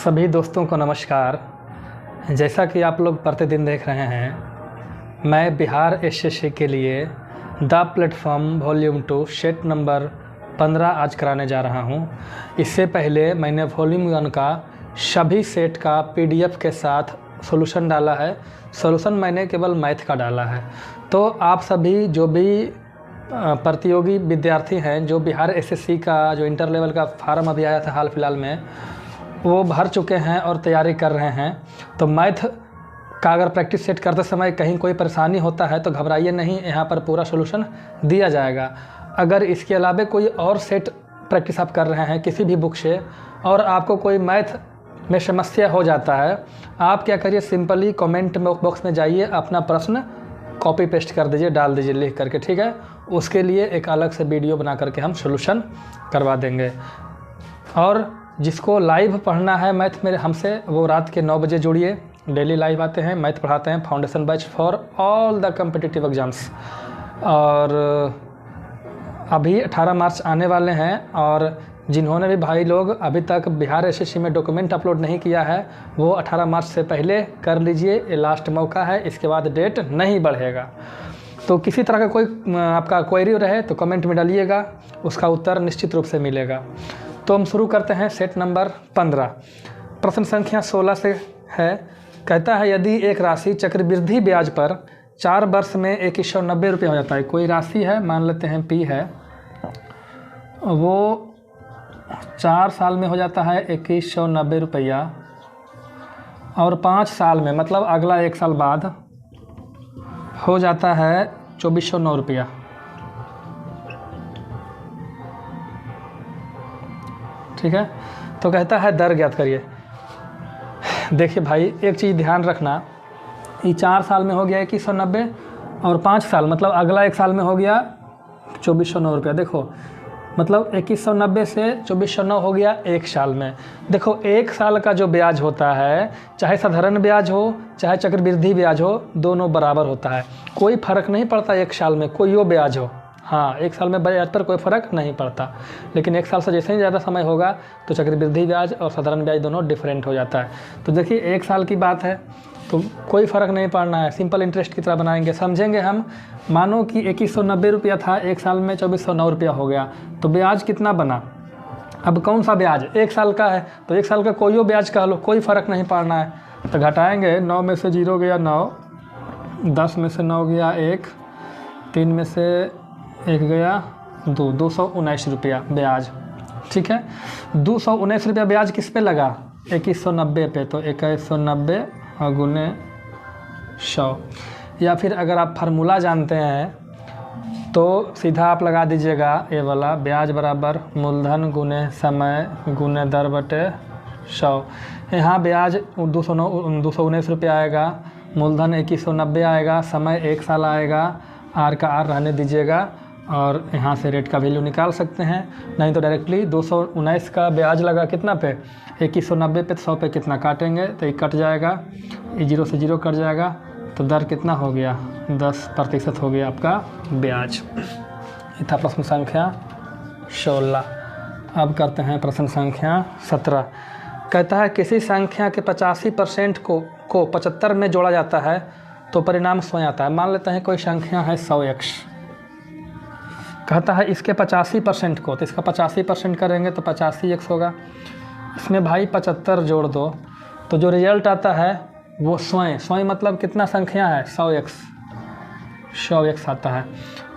सभी दोस्तों को नमस्कार। जैसा कि आप लोग प्रतिदिन देख रहे हैं, मैं बिहार एसएससी के लिए the platform volume 2 set number 15 आज कराने जा रहा हूं। इससे पहले मैंने वॉल्यूम 1 का सभी सेट का पीडीएफ के साथ सॉल्यूशन डाला है। सॉल्यूशन मैंने केवल मैथ का डाला है। तो आप सभी जो भी प्रतियोगी विद्यार्थी हैं, जो बिहार एसएससी का जो इंटर लेवल का फार्म अभी आया था हाल फिलहाल में, वो भर चुके हैं और तैयारी कर रहे हैं। तो मैथ का अगर प्रैक्टिस सेट करते समय कहीं कोई परेशानी होता है तो घबराइए नहीं, यहाँ पर पूरा सॉल्यूशन दिया जाएगा। अगर इसके अलावा कोई और सेट प्रैक्टिस आप कर रहे हैं किसी भी बुक से और आपको कोई मैथ में समस्या हो जाता है, आप क्या करिए, सिंपली कमेंट बॉक्स में जाइए, अपना प्रश्न कॉपी पेस्ट कर दीजिए, डाल दीजिए लिख करके, ठीक है। उसके लिए एक अलग से वीडियो बना करके हम सॉल्यूशन करवा देंगे। और जिसको लाइव पढ़ना है मैथ मेरे हमसे, वो रात के 9 बजे जुड़िए। डेली लाइव आते हैं, मैथ पढ़ाते हैं, foundation batch for all the competitive exams. और अभी 18 मार्च आने वाले हैं, और जिन्होंने भी भाई लोग अभी तक बिहार एसएससी में डॉक्यूमेंट अपलोड नहीं किया है, वो 18 मार्च से पहले कर लीजिए। ये लास्ट मौका है, इसके बाद डेट नहीं बढ़ेगा। तो किसी तरह का कोई आपका क्वेरी रहे तो कमेंट में डालिएगा, उसका उत्तर निश्चित रूप से मिलेगा। तो हम शुरू करते हैं सेट नंबर 15। प्रश्न संख्या 16 से है। कहता है, यदि एक राशि चक्रवृद्धि ब्याज पर 4 वर्ष में 2190 रुपये हो जाता है। कोई राशि है, मान लेते हैं P है, वो 4 साल में हो जाता है 2190 रुपया, और 5 साल में मतलब अगला 1 साल बाद हो जाता है 2409 रुपया। ठीक है। तो कहता है दर ज्ञात करिए। देखिए भाई, एक चीज़ ध्यान रखना, ये 4 साल में हो गया 2190 और 5 साल मतलब अगला 1 साल में हो गया 2409 रुपया। देखो मतलब 2190 से 2409 हो गया 1 साल में। देखो 1 साल का जो ब्याज होता है, चाहे साधारण ब्याज हो चाहे चक्रवृद्धि ब्याज हो, दोनों बराबर होता है, कोई फ़र्क नहीं पड़ता 1 साल में कोई वो ब्याज हो। हाँ, 1 साल में ब्याज पर कोई फ़र्क नहीं पड़ता, लेकिन 1 साल से जैसे ही ज़्यादा समय होगा तो चक्रवृद्धि ब्याज और साधारण ब्याज दोनों डिफरेंट हो जाता है। तो देखिए 1 साल की बात है तो कोई फ़र्क नहीं पड़ना है, सिंपल इंटरेस्ट की तरह बनाएंगे, समझेंगे हम। मानो कि 2190 रुपया था, 1 साल में 2409 रुपया हो गया, तो ब्याज कितना बना। अब कौन सा ब्याज 1 साल का है, तो 1 साल का कोई ब्याज कह लो, कोई फ़र्क नहीं पड़ना है। तो घटाएँगे, 9 में से 0 गया 9, 10 में से 9 गया 1, 3 में से 1 गया 2, 219 रुपया ब्याज। ठीक है, 219 रुपया ब्याज किस पे लगा, 2190 पे। तो 2190 गुने 100, या फिर अगर आप फार्मूला जानते हैं तो सीधा आप लगा दीजिएगा, ये वाला ब्याज बराबर मूलधन गुने समय गुने दर बटे 100। यहाँ ब्याज 219 रुपया आएगा, मूलधन 2190 आएगा, समय 1 साल आएगा, आर का आर रहने दीजिएगा, और यहाँ से रेट का वैल्यू निकाल सकते हैं। नहीं तो डायरेक्टली 219 का ब्याज लगा कितना पे, 2190 पे, 100 पे कितना काटेंगे तो ये कट जाएगा, ये 0 से 0 कट जाएगा, तो दर कितना हो गया, 10% हो गया आपका ब्याज। ये था प्रश्न संख्या 16। अब करते हैं प्रश्न संख्या 17। कहता है, किसी संख्या के 85% को 75 में जोड़ा जाता है तो परिणाम स्वयं आता है। मान लेते हैं कोई संख्या है 100x, कहता है इसके 85% को, तो इसका 85% करेंगे तो 85x होगा। इसमें भाई 75 जोड़ दो तो जो रिजल्ट आता है वो स्वयं मतलब कितना संख्या है 100x आता है।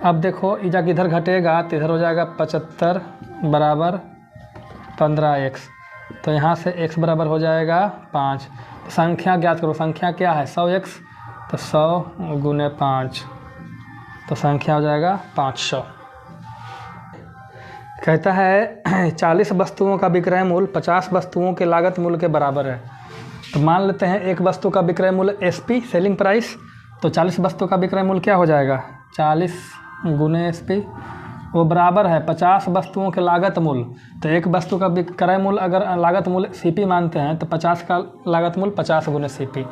अब देखो इधर किधर घटेगा तो इधर हो जाएगा 75 बराबर 15x, तो यहाँ से x बराबर हो जाएगा 5। तो संख्या ज्ञात करो, संख्या क्या है 100x, तो 100 गुने 5, तो संख्या हो जाएगा 500। कहता है 40 वस्तुओं का विक्रय मूल्य 50 वस्तुओं के लागत मूल्य के बराबर है। तो मान लेते हैं एक वस्तु का विक्रय मूल्य SP सेलिंग प्राइस, तो 40 वस्तु का विक्रय मूल्य क्या हो जाएगा 40 गुने SP, वो बराबर है 50 वस्तुओं के लागत मूल्य। तो एक वस्तु का विक्रय मूल्य अगर लागत मूल्य CP मानते हैं तो 50 का लागत मूल्य 50 गुने CP।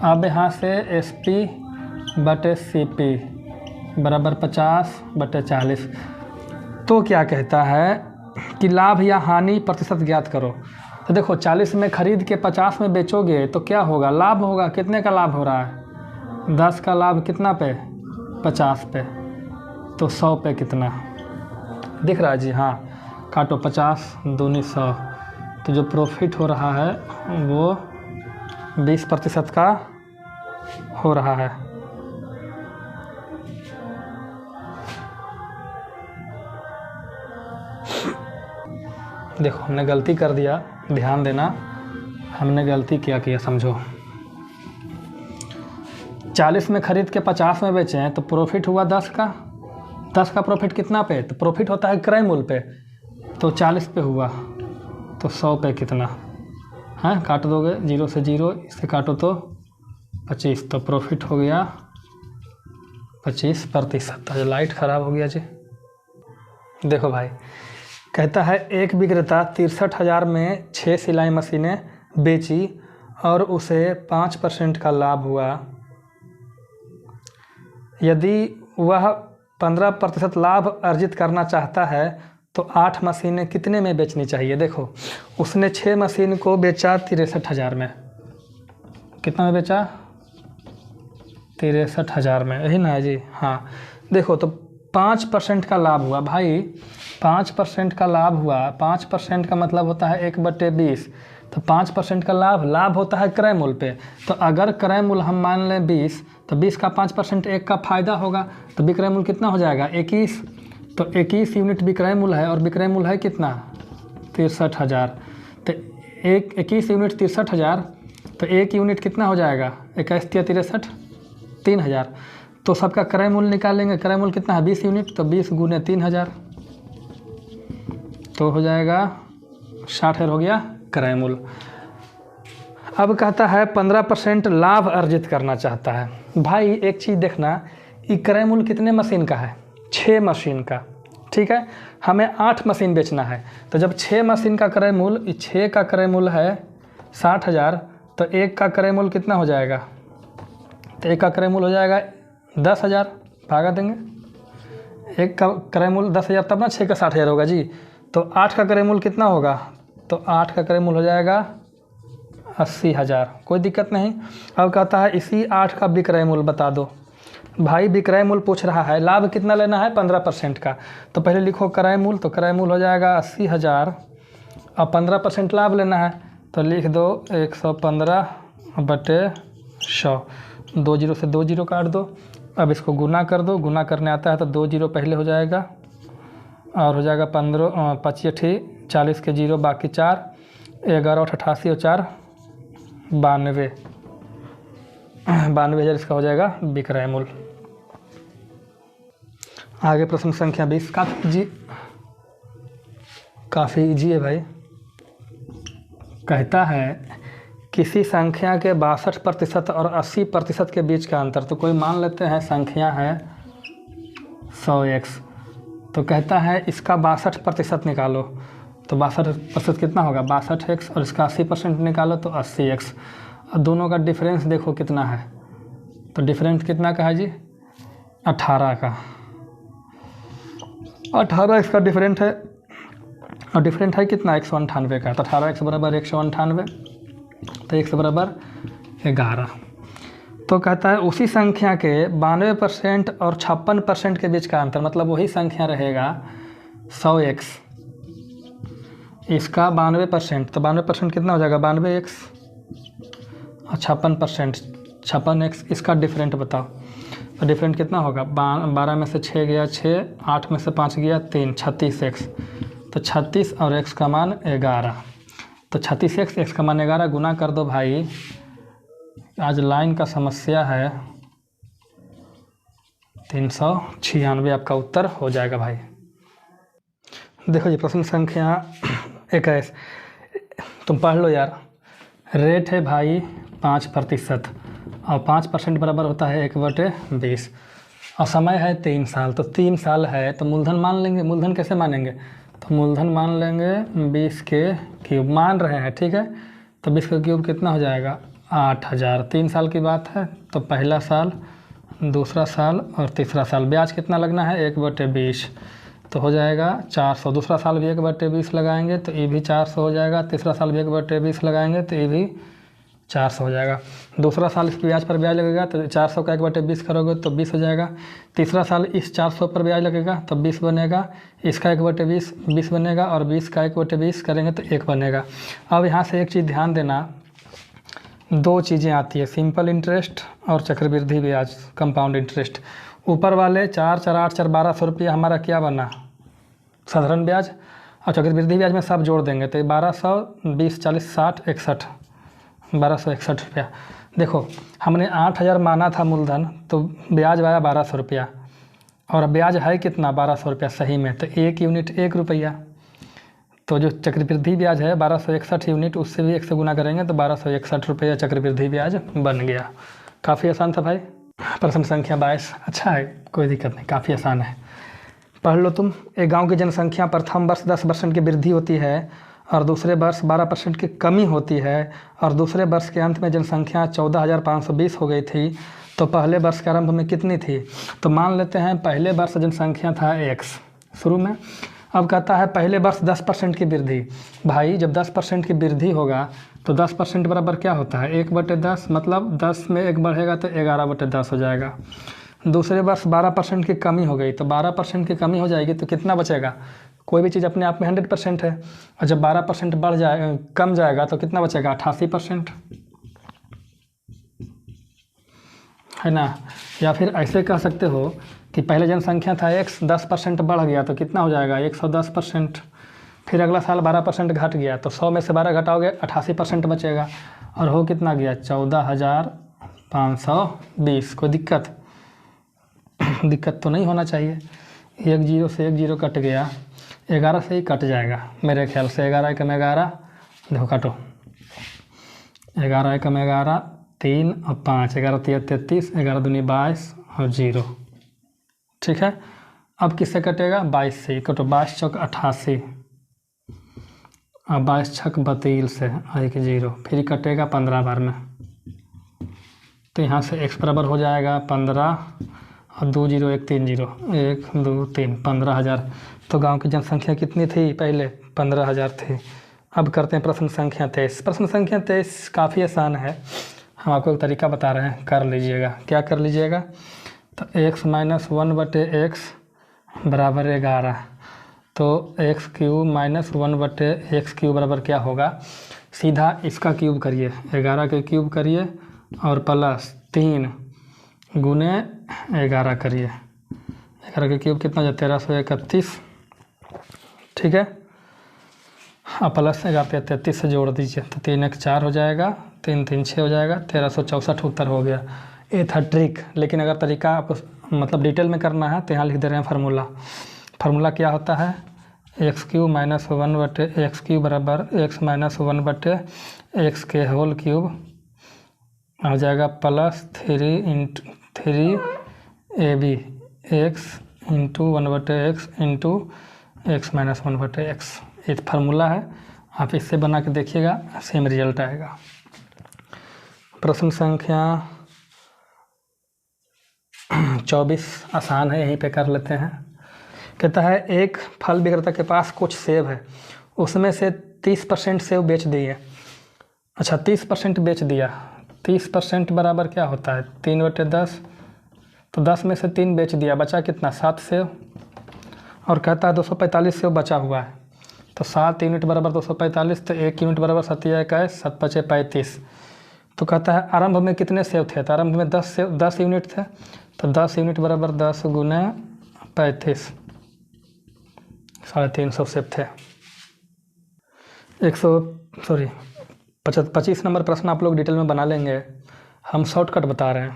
अब यहाँ से SP बटे CP बराबर 50 बटे 40। तो क्या कहता है कि लाभ या हानि प्रतिशत ज्ञात करो। तो देखो 40 में खरीद के 50 में बेचोगे तो क्या होगा, लाभ होगा। कितने का लाभ हो रहा है, 10 का लाभ कितना पे, 50 पे, तो 100 पे कितना दिख रहा है जी। हाँ काटो 50 दूनी 100, तो जो प्रॉफिट हो रहा है वो 20% का हो रहा है। देखो हमने गलती कर दिया, ध्यान देना, हमने गलती क्या किया समझो। 40 में खरीद के 50 में बेचे हैं तो प्रॉफिट हुआ 10 का। 10 का प्रॉफिट कितना पे, तो प्रॉफिट होता है क्रय मूल्य पे, तो 40 पे हुआ, तो 100 पे कितना है, काट दोगे 0 से 0, इससे काटो तो 25, तो प्रॉफिट हो गया 25%। तो लाइट ख़राब हो गया जी। देखो भाई कहता है एक विक्रेता 63,000 में 6 सिलाई मशीनें बेची और उसे 5% का लाभ हुआ। यदि वह 15% लाभ अर्जित करना चाहता है तो 8 मशीनें कितने में बेचनी चाहिए। देखो उसने 6 मशीन को बेचा 63,000 में, कितना में बेचा, 63,000 में, यही ना है जी। हाँ देखो तो 5% का लाभ हुआ भाई, 5% का लाभ हुआ। 5% का मतलब होता है 1/20, तो 5% का लाभ होता है क्रय मूल्य पे। तो अगर क्रय मूल्य हम मान लें 20, तो 20 का 5% 1 का फ़ायदा होगा, तो विक्रय मूल्य कितना हो जाएगा 21। तो 21 यूनिट विक्रय मूल्य है और विक्रय मूल्य है कितना 63,000। तो 21 यूनिट 63,000, तो 1 यूनिट कितना हो जाएगा 21 × 63 3,000। तो सबका क्रय मूल्य निकालेंगे, क्रय मूल्य कितना है 20 यूनिट, तो 20 × 3,000 तो हो जाएगा 60,000 हो गया क्रय मूल्य। अब कहता है 15% लाभ अर्जित करना चाहता है। भाई एक चीज़ देखना, ये क्रय मूल्य कितने मशीन का है, 6 मशीन का, ठीक है। हमें 8 मशीन बेचना है, तो जब 6 मशीन का क्रय मूल्य, 6 का क्रय मूल्य है 60,000, तो 1 का क्रय मूल्य कितना हो जाएगा, तो 1 का क्रय मूल्य हो जाएगा 10,000, भागा देंगे। 1 का क्रय मूल्य 10,000 तब ना 6 का 60,000 होगा जी। तो 8 का क्रय मूल्य कितना होगा, तो 8 का क्रय मूल्य हो जाएगा 80,000, कोई दिक्कत नहीं। अब कहता है इसी 8 का विक्रय मूल्य बता दो। भाई विक्रय मूल्य पूछ रहा है, लाभ कितना लेना है 15% का, तो पहले लिखो क्रय मूल्य, तो क्रय मूल्य हो जाएगा 80,000 और 15% लाभ लेना है, तो लिख दो 115/100, 2 0 से 2 0 काट दो। अब इसको गुना कर दो, गुना करने आता है तो 2 0 पहले हो जाएगा और हो जाएगा 15 25 40 के 0 बाकी 4, 11 8 88 और 4 92, 92,000 इसका हो जाएगा विक्रय मूल्य। आगे प्रश्न संख्या 20, काफ़ी इजी है भाई। कहता है किसी संख्या के 62% और 80% के बीच का अंतर, तो कोई मान लेते हैं संख्या है 100x, तो कहता है इसका 62% निकालो, तो 62% कितना होगा 62x, और इसका 80% निकालो तो 80x, और दोनों का डिफरेंस देखो कितना है, तो डिफरेंस कितना का है जी 18 का, 18 इसका डिफरेंट है, और डिफरेंट है कितना 198 का, तो 18x बराबर 198, तो x बराबर 11। तो कहता है उसी संख्या के 92% और 56% के बीच का अंतर, मतलब वही संख्या रहेगा 100x, इसका 92%, तो 92% कितना हो जाएगा 92x, और 56%, 56x, इसका डिफरेंट बताओ, तो डिफरेंट कितना होगा 12 में से 6 गया 6, 8 में से 5 गया 3, 36x, तो 36 और x का मान 11, तो 36x, x का मान 11, गुना कर दो भाई। आज लाइन का समस्या है, 396 आपका उत्तर हो जाएगा भाई। देखो जी प्रश्न संख्या 21, तुम पढ़ लो यार। रेट है भाई 5%, और 5% बराबर होता है 1/20, और समय है 3 साल, तो 3 साल है, तो मूलधन मान लेंगे। मूलधन कैसे मानेंगे, तो मूलधन मान लेंगे 20 के क्यूब, मान रहे हैं ठीक है, तो 20 का क्यूब कितना हो जाएगा 8,000। 3 साल की बात है, तो पहला साल, दूसरा साल और तीसरा साल, ब्याज कितना लगना है 1/20, तो हो जाएगा 400। दूसरा साल भी 1/20 लगाएंगे तो ये भी 400 हो जाएगा। तीसरा साल भी 1/20 लगाएंगे तो ये भी 400 हो जाएगा। दूसरा साल इस ब्याज पर ब्याज लगेगा तो 400 का 1/20 करोगे तो 20 हो जाएगा। तीसरा साल इस 400 पर ब्याज लगेगा तो 20 बनेगा। इसका 1/20 20 बनेगा और 20 का 1/20 करेंगे तो 1 बनेगा। अब यहाँ से एक चीज़ ध्यान देना, दो चीज़ें आती है, सिंपल इंटरेस्ट और चक्रवृद्धि ब्याज, कंपाउंड इंटरेस्ट। ऊपर वाले 4 4 8 4 1200 रुपया हमारा क्या बना, साधारण ब्याज, और चक्रवृद्धि ब्याज में सब जोड़ देंगे तो 1200 20 40 60 61 1261 रुपया। देखो हमने 8000 माना था मूलधन, तो ब्याज आया 1200 रुपया, और ब्याज है कितना 1200 रुपया सही में, तो 1 यूनिट 1 रुपया। तो जो चक्रवृद्धि ब्याज है 1261 यूनिट, उससे भी 1 से गुना करेंगे तो 1261 रुपया चक्रवृद्धि ब्याज बन गया। काफ़ी आसान था भाई। प्रश्न संख्या 22 अच्छा है, कोई दिक्कत नहीं, काफ़ी आसान है, पढ़ लो तुम। एक गांव की जनसंख्या प्रथम वर्ष 10% की वृद्धि होती है और दूसरे वर्ष 12% की कमी होती है और दूसरे वर्ष के अंत में जनसंख्या 14,520 हो गई थी, तो पहले वर्ष के आरंभ में कितनी थी। तो मान लेते हैं पहले वर्ष जनसंख्या था x शुरू में। अब कहता है पहले वर्ष 10% की वृद्धि। भाई जब 10% की वृद्धि होगा तो 10% बराबर क्या होता है 1/10, मतलब 10 में 1 बढ़ेगा तो 11/10 हो जाएगा। दूसरे वर्ष 12% की कमी हो गई तो 12% की कमी हो जाएगी तो कितना बचेगा, कोई भी चीज़ अपने आप में 100% है, और जब 12% बढ़ जाए कम जाएगा तो कितना बचेगा 88%, है ना। या फिर ऐसे कह सकते हो कि पहले जनसंख्या था x, 10% बढ़ गया तो कितना हो जाएगा 110%। फिर अगला साल 12% घट गया तो 100 में से 12 घटाओगे 88% बचेगा, और हो कितना गया 14,520। कोई दिक्कत दिक्कत तो नहीं होना चाहिए। 1 0 से 1 0 कट गया, 11 से ही कट जाएगा मेरे ख्याल से। 11 एकम 11, देखो काटो, 11 एकम 11 3 और 5, 11 3 33, 11 दूनी 22 और 0, ठीक है। अब किससे कटेगा 22 से, कटो 22 चौक 88 और 22 छक 32 से 1 0, फिर कटेगा 15 बार में, तो यहाँ से x बराबर हो जाएगा 15 और 2 0 1 3 0 1 2 3 15,000। तो गांव की जनसंख्या कितनी थी पहले 15,000 थी। अब करते हैं प्रश्न संख्या 23। प्रश्न संख्या 23 काफ़ी आसान है, हम आपको एक तरीका बता रहे हैं, कर लीजिएगा। क्या कर लीजिएगा, तो x - 1/x बराबर 11, तो x³ - 1/x³ बराबर क्या होगा, सीधा इसका क्यूब करिए, 11 के क्यूब करिए और प्लस 3 गुने 11 करिए। 11 के क्यूब कितना हो जाए 1331, ठीक है। अब प्लस 11 33 से जोड़ दीजिए तो 3 1 4 हो जाएगा, 3 3 6 हो जाएगा, 1364 उत्तर हो गया। ये था ट्रिक, लेकिन अगर तरीका आपको मतलब डिटेल में करना है तो यहाँ लिख दे रहे हैं फार्मूला। फार्मूला क्या होता है, x³ - 1/x³ बराबर x - 1/x के होल क्यूब हो जाएगा plus 3 x into 1/x into x - 1/x। ये फार्मूला है, आप इससे बना के देखिएगा, सेम रिजल्ट आएगा। प्रश्न संख्या 24 आसान है, यहीं पे कर लेते हैं। कहता है एक फल विक्रेता के पास कुछ सेब है, उसमें से 30% सेब बेच दिए। अच्छा 30% बेच दिया, 30% बराबर क्या होता है 3/10, तो 10 में से 3 बेच दिया, बचा कितना 7 सेब, और कहता है 245 सेब बचा हुआ है, तो 7 यूनिट बराबर 245, तो 1 यूनिट बराबर 7 21 7 5 35। तो कहता है आरंभ में कितने सेब थे, तो आरंभ में 10 यूनिट थे, तो 10 यूनिट बराबर 10 गुने 35, 350 सेब थे। 25 नंबर प्रश्न आप लोग डिटेल में बना लेंगे, हम शॉर्टकट बता रहे हैं।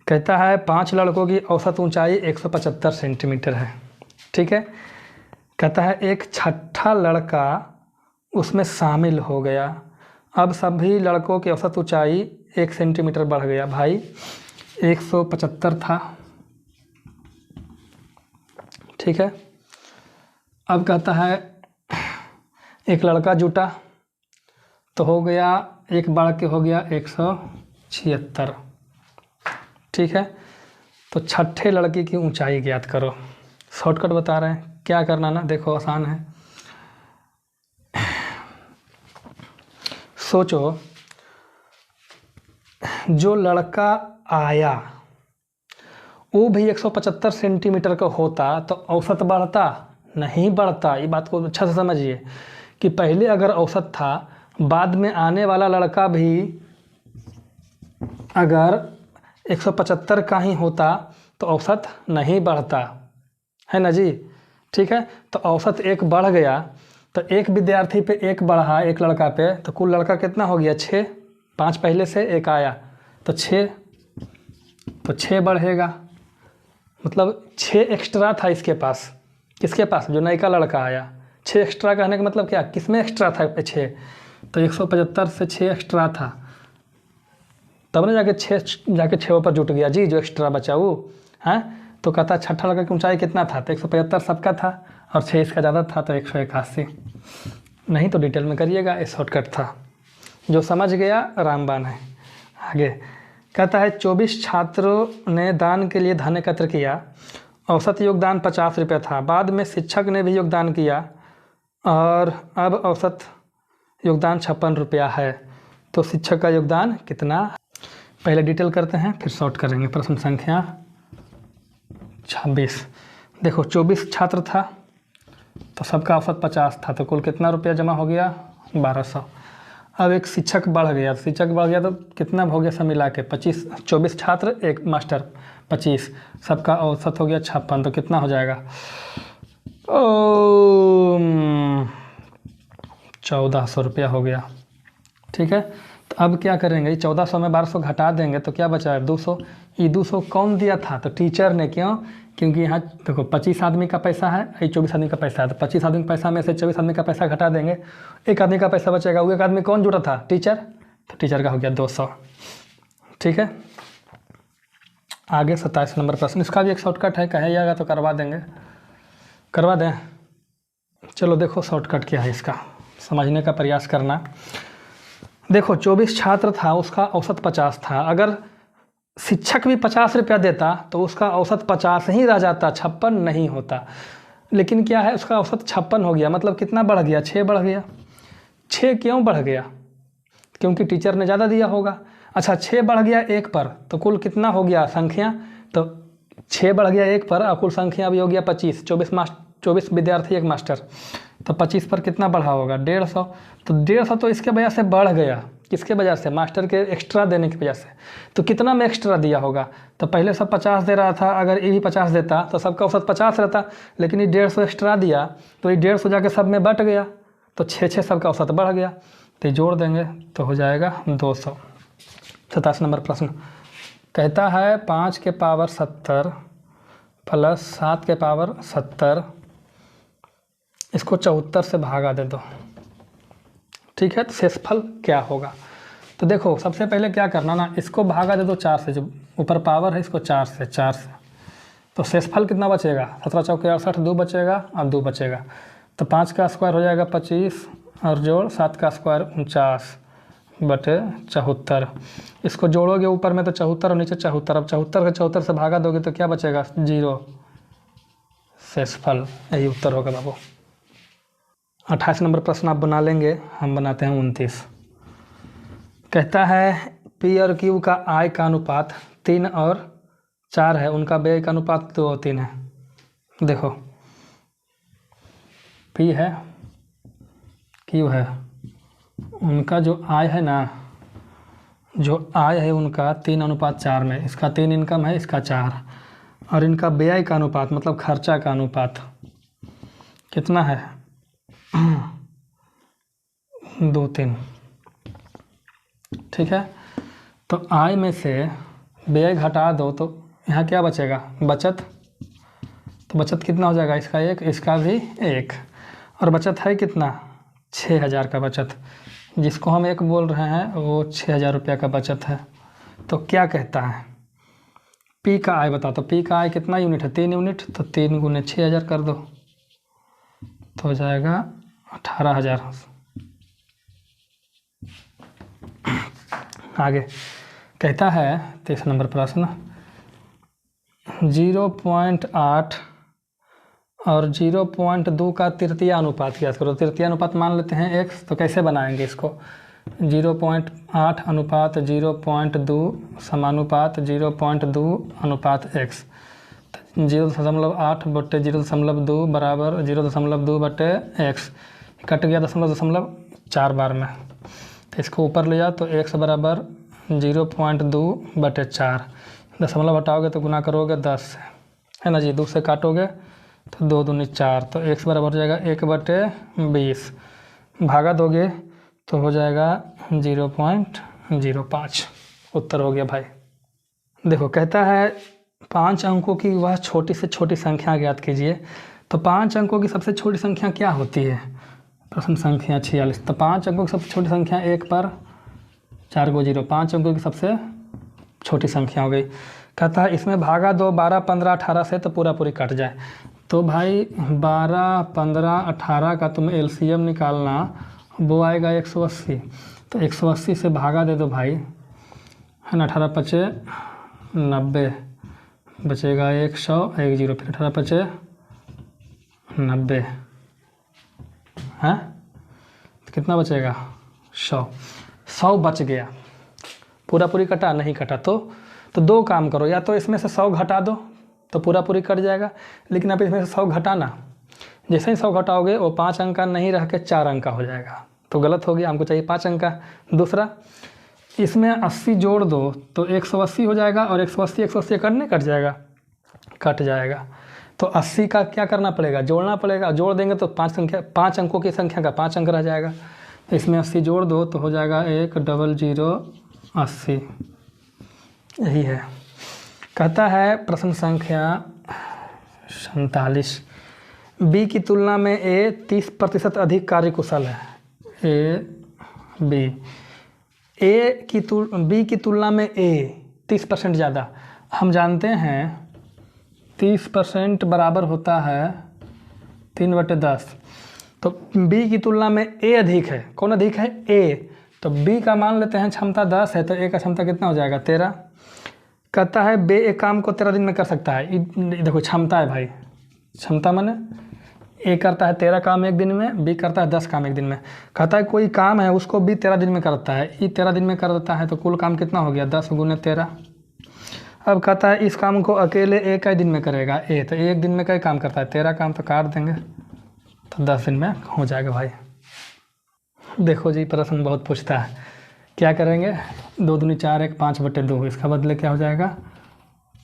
कहता है 5 लड़कों की औसत ऊंचाई 175 सेंटीमीटर है, ठीक है। कहता है एक छठा लड़का उसमें शामिल हो गया, अब सभी लड़कों की औसत ऊंचाई 1 सेंटीमीटर बढ़ गया। भाई 175 था, ठीक है। अब कहता है एक लड़का जुटा तो हो गया, एक बढ़ के हो गया 176, ठीक है। तो छठे लड़के की ऊंचाई ज्ञात करो, शॉर्टकट बता रहे हैं, क्या करना ना, देखो आसान है। सोचो जो लड़का आया वो भी 175 सेंटीमीटर का होता तो औसत बढ़ता? नहीं बढ़ता। ये बात को अच्छा से समझिए कि पहले अगर औसत था, बाद में आने वाला लड़का भी अगर 175 का ही होता तो औसत नहीं बढ़ता, है ना जी। ठीक है, तो औसत एक बढ़ गया तो एक विद्यार्थी पे एक बढ़ा, एक लड़का पे, तो कुल लड़का कितना हो गया? 6। 5 पहले से, एक आया तो 6, तो 6 बढ़ेगा, मतलब 6 एक्स्ट्रा था इसके पास। किसके पास? जो नया लड़का आया। 6 एक्स्ट्रा कहने का मतलब क्या? किस में एक्स्ट्रा था 6? तो 175 से 6 एक्स्ट्रा था, तब ना जाके 6 पर जुट गया जी, जो एक्स्ट्रा बचा वो है। तो कहता छठा लड़का की ऊंचाई कितना था? तो 175 सबका था और 6 इसका ज़्यादा था तो 181। नहीं तो डिटेल में करिएगा, ये शॉर्टकट था। जो समझ गया रामबाण है। आगे कहता है 24 छात्रों ने दान के लिए धन एकत्र किया, औसत योगदान 50 रुपये था, बाद में शिक्षक ने भी योगदान किया और अब औसत योगदान 56 रुपया है, तो शिक्षक का योगदान कितना? पहले डिटेल करते हैं फिर शॉर्ट करेंगे। प्रश्न संख्या 26। देखो 24 छात्र था तो सबका औसत 50 था, तो कुल कितना रुपया जमा हो गया? 1200। अब एक शिक्षक बढ़ गया, शिक्षक बढ़ गया तो कितना हो गया सब मिला के? 25। 24 छात्र, एक मास्टर, 25, सबका औसत हो गया 56, तो कितना हो जाएगा? 1400 रुपया हो गया। ठीक है, तो अब क्या करेंगे? 1400 में 1200 घटा देंगे तो क्या बचा है? 200। ये 200 कौन दिया था? तो टीचर ने। क्यों? क्योंकि यहाँ देखो 25 आदमी का पैसा है, ये 24 आदमी का पैसा है, तो 25 आदमी के पैसा में से 24 आदमी का पैसा घटा देंगे, एक आदमी का पैसा बचेगा। वो एक आदमी कौन जुड़ा था? टीचर। तो टीचर का हो गया 200। ठीक है, आगे 27 नंबर प्रश्न। इसका भी एक शॉर्टकट है, कहिएगा तो करवा देंगे, करवा दें। चलो देखो शॉर्टकट क्या है इसका, समझने का प्रयास करना। देखो 24 छात्र था, उसका औसत 50 था। अगर शिक्षक भी 50 रुपया देता तो उसका औसत 50 ही रह जाता, 56 नहीं होता। लेकिन क्या है, उसका औसत 56 हो गया, मतलब कितना बढ़ गया? 6 बढ़ गया। 6 क्यों बढ़ गया? क्योंकि टीचर ने ज़्यादा दिया होगा। अच्छा 6 बढ़ गया 1 पर, तो कुल कितना हो गया संख्या? तो 6 बढ़ गया 1 पर और कुल संख्या भी हो गया 25। 24 विद्यार्थी, एक मास्टर, तो 25 पर कितना बढ़ा होगा? 150। तो 150 तो इसके वजह से बढ़ गया। किसके वजह से? मास्टर के एक्स्ट्रा देने की वजह से। तो कितना में एक्स्ट्रा दिया होगा? तो पहले सब 50 दे रहा था, अगर ये भी 50 देता तो सबका औसत 50 रहता, लेकिन ये 150 एक्स्ट्रा दिया तो ये 150 जाके सब में बट गया, तो 6 सबका औसत बढ़ गया। तो जोड़ देंगे तो हो जाएगा 200। 27 नंबर प्रश्न कहता है 5 के पावर 70 प्लस 7 के पावर 70, इसको 74 से भागा दे दो। ठीक है, तो शेषफल क्या होगा? तो देखो सबसे पहले क्या करना ना, इसको भागा दे दो 4 से, जो ऊपर पावर है इसको 4 से, तो शेषफल कितना बचेगा? 17 चौके 68, 2 बचेगा और 2 बचेगा, तो 5 का स्क्वायर हो जाएगा 25 और जोड़ 7 का स्क्वायर 49/74। इसको जोड़ोगे ऊपर में तो 74 और नीचे 74, अब 74 का 74 से भागा दोगे तो क्या बचेगा? 0। शेषफल यही उत्तर होगा बाबू। 28 नंबर प्रश्न आप बना लेंगे, हम बनाते हैं 29। कहता है पी और क्यू का आय का अनुपात 3 और 4 है, उनका व्यय का अनुपात 2 और 3 है। देखो पी है, क्यू है, उनका जो आय है ना, जो आय है उनका 3:4 में, इसका 3 इनकम है, इसका 4, और इनका व्यय का अनुपात मतलब खर्चा का अनुपात कितना है? 2:3। ठीक है, तो आय में से व्यय घटा दो तो यहाँ क्या बचेगा? बचत। तो बचत कितना हो जाएगा? इसका 1, इसका भी 1, और बचत है कितना? 6000 का बचत, जिसको हम 1 बोल रहे हैं वो 6000 रुपया का बचत है। तो क्या कहता है? पी का आय बता। तो पी का आय कितना यूनिट है? 3 यूनिट, तो 3 × 6000 कर दो तो हो जाएगा 18000। आगे कहता है 23 नंबर प्रश्न 0.8 और 0.2 का तृतीय अनुपात ज्ञात करो। तृतीय अनुपात मान लेते हैं x, तो कैसे बनाएंगे इसको? 0.8 अनुपात 0.2 समानुपात 0.2 अनुपात x। 0.8 बटे 0.2 बराबर 0.2 बटे x। कट गया 0.4 बार में, तो इसको ऊपर ले जाओ तो x बराबर 0.2 बटे 4। दशमलव हटाओगे तो गुना करोगे 10 से, है ना जी। 2 से काटोगे तो 2 दूनी 4, तो x बराबर हो जाएगा 1 बटे 20। भागा दोगे तो हो जाएगा 0.05। उत्तर हो गया भाई। देखो कहता है 5 अंकों की वह छोटी से छोटी संख्या ज्ञात कीजिए। तो 5 अंकों की सबसे छोटी संख्या क्या होती है? प्रश्न संख्या 46। तो 5 अंकों की सबसे छोटी संख्या 1 पर 4 को 0, 5 अंकों की सबसे छोटी संख्या हो गई। कहता है इसमें भागा दो 12, 15, 18 से तो पूरा पूरी कट जाए। तो भाई 12, 15, 18 का तुम्हें एलसीएम निकालना, वो आएगा 180। तो 180 से भागा दे दो भाई, है ना। 18 पचे 90, बचेगा 100, 1 0, फिर 18 पचे 90, हाँ तो कितना बचेगा? 100 बच गया। पूरा पूरी कटा नहीं कटा तो 2 काम करो, या तो इसमें से 100 घटा दो तो पूरा पूरी कट जाएगा, लेकिन आप इसमें से 100 घटाना, जैसे ही 100 घटाओगे वो 5 अंक का नहीं रह के 4 अंक का हो जाएगा, तो गलत हो गया। हमको चाहिए 5 अंक का। दूसरा, इसमें 80 जोड़ दो तो 180 हो जाएगा, और 180 180 कट जाएगा, कट जाएगा। तो 80 का क्या करना पड़ेगा? जोड़ना पड़ेगा। जोड़ देंगे तो 5 अंकों की संख्या का 5 अंक रह जाएगा। तो इसमें 80 जोड़ दो तो हो जाएगा 10080। यही है। कहता है प्रश्न संख्या 47, बी की तुलना में ए 30% अधिक कार्यकुशल है। बी की तुलना में ए 30% ज़्यादा। हम जानते हैं 30% बराबर होता है 3/10। तो बी की तुलना में ए अधिक है। कौन अधिक है? ए। तो बी का मान लेते हैं क्षमता 10 है, तो ए का क्षमता कितना हो जाएगा? 13। कहता है बे एक काम को 13 दिन में कर सकता है। देखो क्षमता है भाई, क्षमता माने ए करता है 13 काम एक दिन में, बी करता है 10 काम एक दिन में। कहता है कोई काम है उसको बी 13 दिन में करता है, ई 13 दिन में कर देता है, तो कुल काम कितना हो गया? 10 × 13। अब कहता है इस काम को अकेले एक ही दिन में करेगा ए, तो एक दिन में कई काम करता है? 13 काम, तो काट देंगे तो 10 दिन में हो जाएगा भाई। देखो जी प्रश्न बहुत पूछता है, क्या करेंगे? 2 दूनी 4, 1 5/2। इसका बदले क्या हो जाएगा?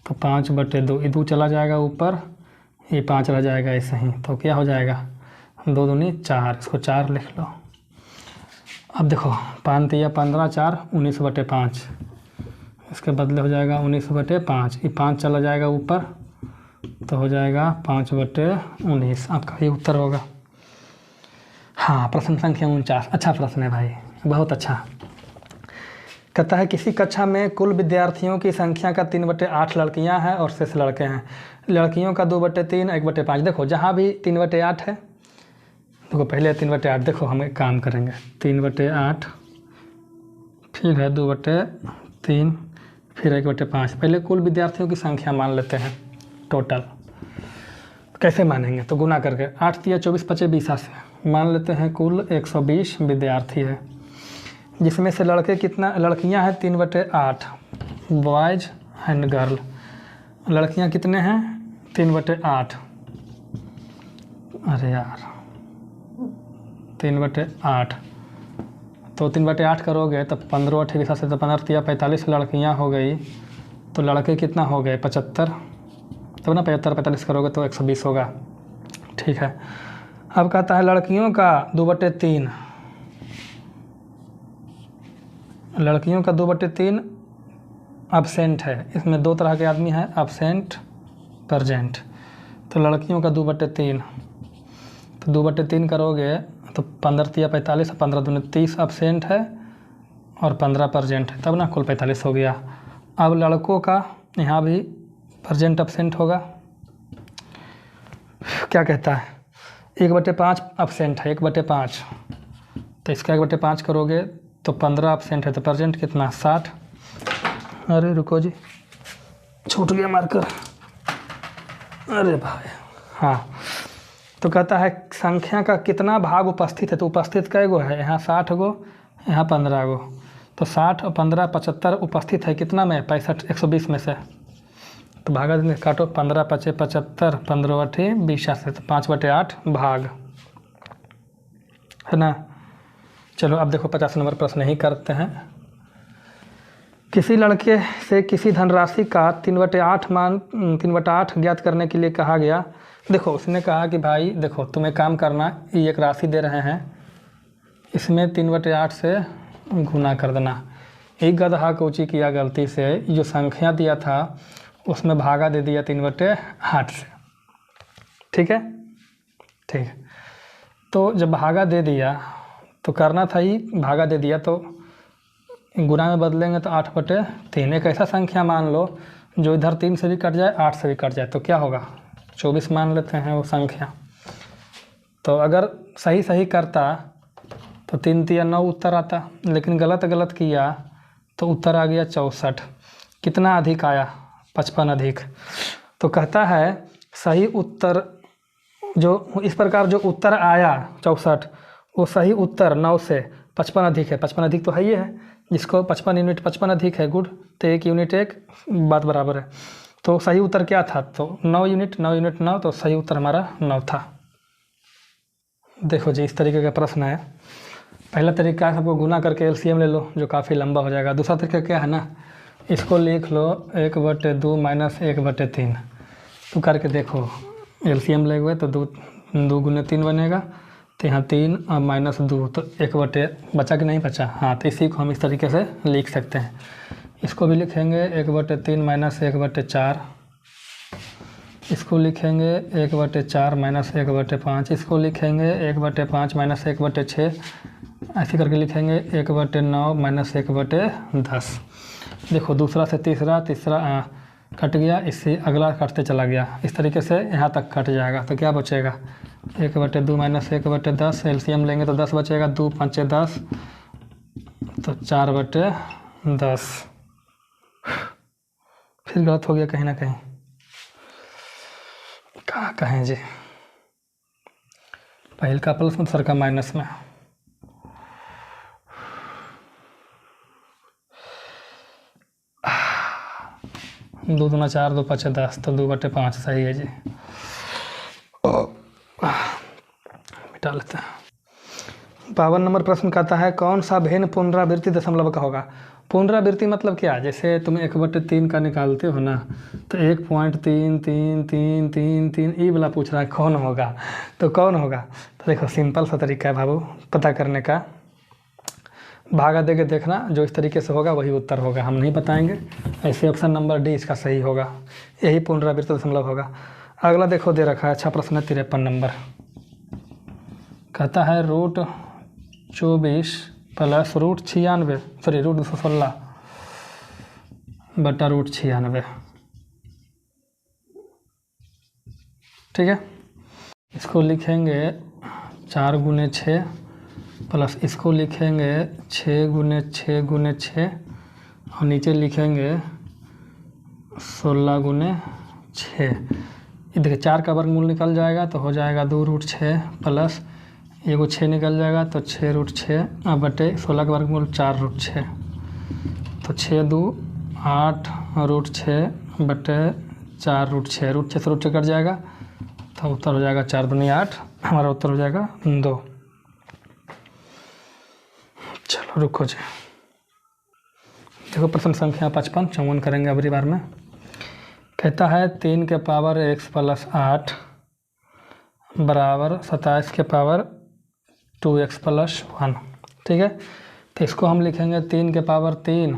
तो 5/2। ये 2 चला जाएगा ऊपर, ये 5 रह जाएगा ऐसे ही, तो क्या हो जाएगा? 2 दूनी 4, इसको 4 लिख लो। अब देखो 5 तिया 15, 4 19/5। इसके बदले हो जाएगा 19/5। ये 5 चला जाएगा ऊपर, तो हो जाएगा 5/19। आपका ये उत्तर होगा। हाँ, प्रश्न संख्या 49। अच्छा प्रश्न है भाई, बहुत अच्छा। कहता है किसी कक्षा में कुल विद्यार्थियों की संख्या का 3/8 लड़कियां हैं और शेष लड़के हैं। लड़कियों का 2/3, 1/5। देखो जहाँ भी 3/8 है, देखो पहले 3/8। देखो हम एक काम करेंगे, 3/8, फिर है 2/3, फिर 1/5। पहले कुल विद्यार्थियों की संख्या मान लेते हैं टोटल। कैसे मानेंगे? तो गुना करके 8 तिया 24, 25 20 से मान लेते हैं कुल 120 विद्यार्थी है, जिसमें से लड़के कितना? लड़कियां हैं 3/8, बॉयज़ एंड गर्ल। लड़कियां कितने हैं? 3/8। अरे यार 3/8, तो 3/8 करोगे तो 15 8 20 से, तो 15 तिया 45 लड़कियां हो गई, तो लड़के कितना हो गए? 75। तब ना 75 45 करोगे तो 120 होगा। ठीक है। अब कहता है लड़कियों का 2/3, लड़कियों का 2/3 अब्सेंट है। इसमें 2 तरह के आदमी हैं, अब्सेंट, प्रजेंट। तो लड़कियों का 2/3, तो 2/3 करोगे तो 15 तिया 45, 15 दूनी 30 अब्सेंट है और 15 प्रजेंट है, तब ना कुल 45 हो गया। अब लड़कों का यहाँ भी प्रजेंट अब्सेंट होगा। क्या कहता है? 1/5 अब्सेंट है, 1/5, तो इसका 1/5 करोगे तो 15 अब्सेंट है, तो प्रजेंट कितना? 60। अरे रुको जी, छूट गया मार्कर। अरे भाई हाँ, तो कहता है संख्या का कितना भाग उपस्थित है, तो उपस्थित कै गो है, यहाँ 60 गो, यहाँ 15 गो, तो 60 और 15 75 उपस्थित है कितना में, 65 120 में से। तो भागा देंगे, काटो, 15 पचे 75, 15 अठे 20 से, तो 5/8 भाग है ना। चलो अब देखो 50 नंबर प्रश्न ही करते हैं। किसी लड़के से किसी धनराशि का 3/8 ज्ञात करने के लिए कहा गया। देखो उसने कहा कि भाई देखो तुम्हें काम करना, ये एक राशि दे रहे हैं, इसमें 3/8 से गुना कर देना। एक गधा कोची किया गलती से, जो संख्या दिया था उसमें भागा दे दिया 3/8 से। ठीक है, ठीक है। तो जब भागा दे दिया तो करना था ही, भागा दे दिया तो गुना में बदलेंगे तो 8/3। एक ऐसा संख्या मान लो जो इधर 3 से भी कट जाए, 8 से भी कट जाए, तो क्या होगा, 24 मान लेते हैं वो संख्या। तो अगर सही सही करता तो 3 3 9 उत्तर आता, लेकिन गलत किया तो उत्तर आ गया 64। कितना अधिक आया, 55 अधिक। तो कहता है सही उत्तर जो इस प्रकार जो उत्तर आया 64, वो सही उत्तर 9 से 55 अधिक है। 55 अधिक तो है ही है, जिसको 55 यूनिट 55 अधिक है, गुड। तो 1 यूनिट 1 बात बराबर है। तो सही उत्तर क्या था, तो 9 यूनिट 9, तो सही उत्तर हमारा 9 था। देखो जी इस तरीके का प्रश्न है। पहला तरीका है सबको गुना करके एलसीएम ले लो, जो काफ़ी लंबा हो जाएगा। दूसरा तरीका क्या है ना, इसको लिख लो 1/2 - 1/3। तो करके देखो, एलसीएम ले हुए तो 2 × 3 बनेगा, तो यहाँ 3 और -2, तो 1/, बचा कि नहीं बचा, हाँ। तो इसी को हम इस तरीके से लिख सकते हैं। इसको भी लिखेंगे 1/3 - 1/4, इसको लिखेंगे 1/4 - 1/5, इसको लिखेंगे 1/5 - 1/6, ऐसे करके लिखेंगे 1/9 - 1/10। देखो दूसरा से तीसरा कट गया, इससे अगला कटते चला गया, इस तरीके से यहाँ तक कट जाएगा। तो क्या बचेगा, 1/2 - 1/10, एलसीएम लेंगे तो 10 बचेगा, 2 × 5 = 10, तो 4/10। फिर गलत हो गया कहीं ना कहीं, कहाँ कहें जी, पहले का प्लस में सर का माइनस में। दो 2 × 4, 2 × 5 = 10, तो 2/5 सही है जी। मिटा लेते हैं। 52 नंबर प्रश्न कहता है कौन सा भिन्न पुनरावृत्ति दशमलव का होगा। पुनरावृत्ति मतलब क्या, जैसे तुम 1/3 का निकालते हो ना, तो 1.3333 ई वाला पूछ रहा है कौन होगा, तो कौन होगा। तो देखो सिंपल सा तरीका है बाबू पता करने का, भागा दे के देखना, जो इस तरीके से होगा वही उत्तर होगा, हम नहीं बताएंगे। ऐसे ऑप्शन नंबर डी इसका सही होगा, यही पुनरावृत्ति दशमलव होगा। अगला देखो दे रखा है, अच्छा प्रश्न है 53 नंबर। कहता है √24 + √96, सॉरी √216 बटा √96। ठीक है, इसको लिखेंगे 4 × 6 प्लस इसको लिखेंगे 6 × 6 × 6 और नीचे लिखेंगे 16 × 6। ये देखिए 4 का वर्गमूल निकल जाएगा तो हो जाएगा 2√6 प्लस एगो 6 निकल जाएगा तो 6√6 बटे 16 का वर्गमूल 4√6, तो 6 2 8 √6 बटे 4√6, √6 से √6 कट जाएगा तो उत्तर हो जाएगा 4 दूनी 8, हमारा उत्तर हो जाएगा 2। चलो रुको जी, देखो प्रश्न संख्या 55 54 करेंगे अगली बार में। कहता है 3 के पावर x + 8 बराबर 27 के पावर 2x + 1। ठीक है, तो इसको हम लिखेंगे 3 के पावर 3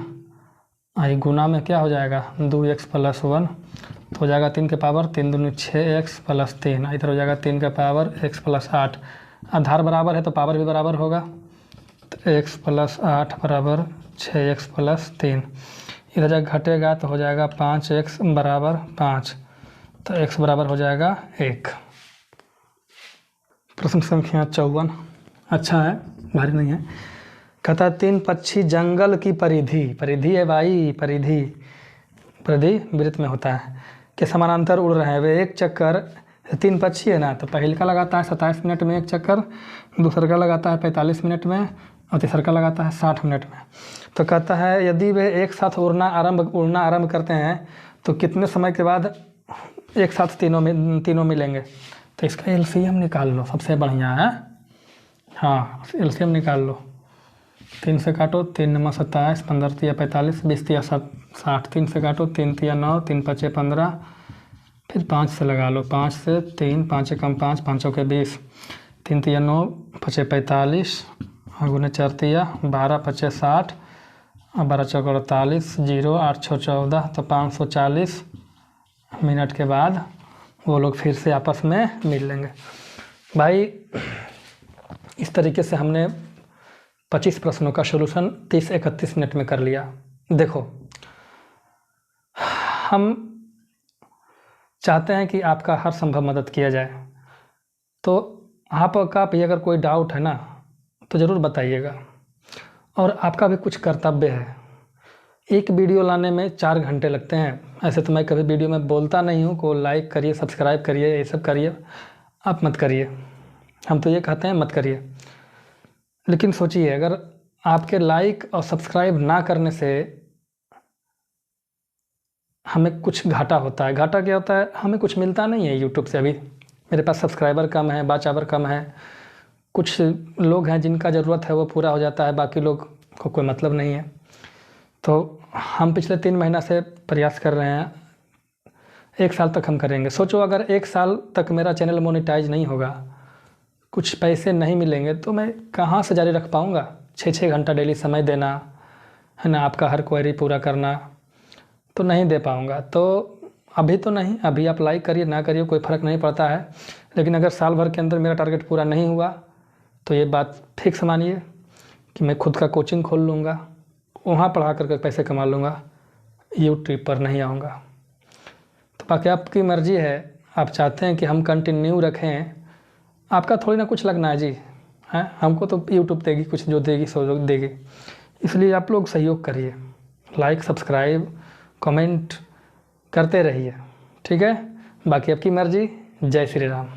आई गुना में क्या हो जाएगा 2x + 1, तो हो जाएगा 3 के पावर 3 दूनी 6x + 3, इधर हो जाएगा 3 के पावर x + 8। आधार बराबर है तो पावर भी बराबर होगा, तो x + 8 बराबर 6x + 3। इधर जब घटेगा तो हो जाएगा 5x बराबर 5, तो x बराबर हो जाएगा 1। प्रश्न संख्या 54 अच्छा है, भारी नहीं है। कहता है 3 पक्षी जंगल की परिधि है भाई, परिधि वृत्त में होता है, के समानांतर उड़ रहे हैं। वे एक चक्कर 3 पक्षी है ना, तो पहले का लगाता है 27 मिनट में एक चक्कर, दूसरा का लगाता है 45 मिनट में, और तीसरा का लगाता है 60 मिनट में। तो कहता है यदि वे एक साथ उड़ना आरंभ करते हैं तो कितने समय के बाद एक साथ तीनों मिलेंगे। तो इसका एलसीएम निकाल लो, सबसे बढ़िया है। हाँ, एलसीएम निकाल लो। 3 से काटो, 3 9 27, 15 तिया 45, 20 तिया 60, 3 से काटो, 3 तिया 9, 3 5 15, फिर 5 से लगा लो, 5 से 3, 5 कम 5, 5 के 20, 3 तिया 9, 5 45, और गुने 4 तिया 12, 5 60, और 12 चौक 48, 0 8 6 14, तो 540 मिनट के बाद वो लोग फिर से आपस में मिल लेंगे। भाई इस तरीके से हमने 25 प्रश्नों का सलूशन 30-31 मिनट में कर लिया। देखो, हम चाहते हैं कि आपका हर संभव मदद किया जाए, तो आपका भी अगर कोई डाउट है ना तो ज़रूर बताइएगा। और आपका भी कुछ कर्तव्य है। एक वीडियो लाने में 4 घंटे लगते हैं। ऐसे तो मैं कभी वीडियो में बोलता नहीं हूँ को लाइक करिए, सब्सक्राइब करिए, ये सब करिए, आप मत करिए। हम तो ये कहते हैं मत करिए। लेकिन सोचिए, अगर आपके लाइक और सब्सक्राइब ना करने से हमें कुछ घाटा होता है। घाटा क्या होता है? हमें कुछ मिलता नहीं है यूट्यूब से। अभी मेरे पास सब्सक्राइबर कम है, वॉच आवर कम है। कुछ लोग हैं जिनका ज़रूरत है वो पूरा हो जाता है, बाकी लोग को कोई मतलब नहीं है। तो हम पिछले 3 महीना से प्रयास कर रहे हैं, 1 साल तक हम करेंगे। सोचो अगर 1 साल तक मेरा चैनल मोनेटाइज नहीं होगा, कुछ पैसे नहीं मिलेंगे, तो मैं कहाँ से जारी रख पाऊँगा? 6-6 घंटा डेली समय देना है ना, आपका हर क्वेरी पूरा करना, तो नहीं दे पाऊँगा। तो अभी तो नहीं, अभी आप लाइक करिए ना करिए कोई फ़र्क नहीं पड़ता है। लेकिन अगर साल भर के अंदर मेरा टारगेट पूरा नहीं हुआ तो ये बात फिक्स मानिए कि मैं खुद का कोचिंग खोल लूँगा, वहाँ पढ़ा करके पैसे कमा लूँगा, यूट्यूब पर नहीं आऊँगा। तो बाकी आपकी मर्ज़ी है, आप चाहते हैं कि हम कंटिन्यू रखें, आपका थोड़ी ना कुछ लगना है जी, हैं? हमको तो यूट्यूब देगी, कुछ जो देगी सो देगी। इसलिए आप लोग सहयोग करिए, लाइक सब्सक्राइब कमेंट करते रहिए, ठीक है? बाकी आपकी मर्ज़ी। जय श्री राम।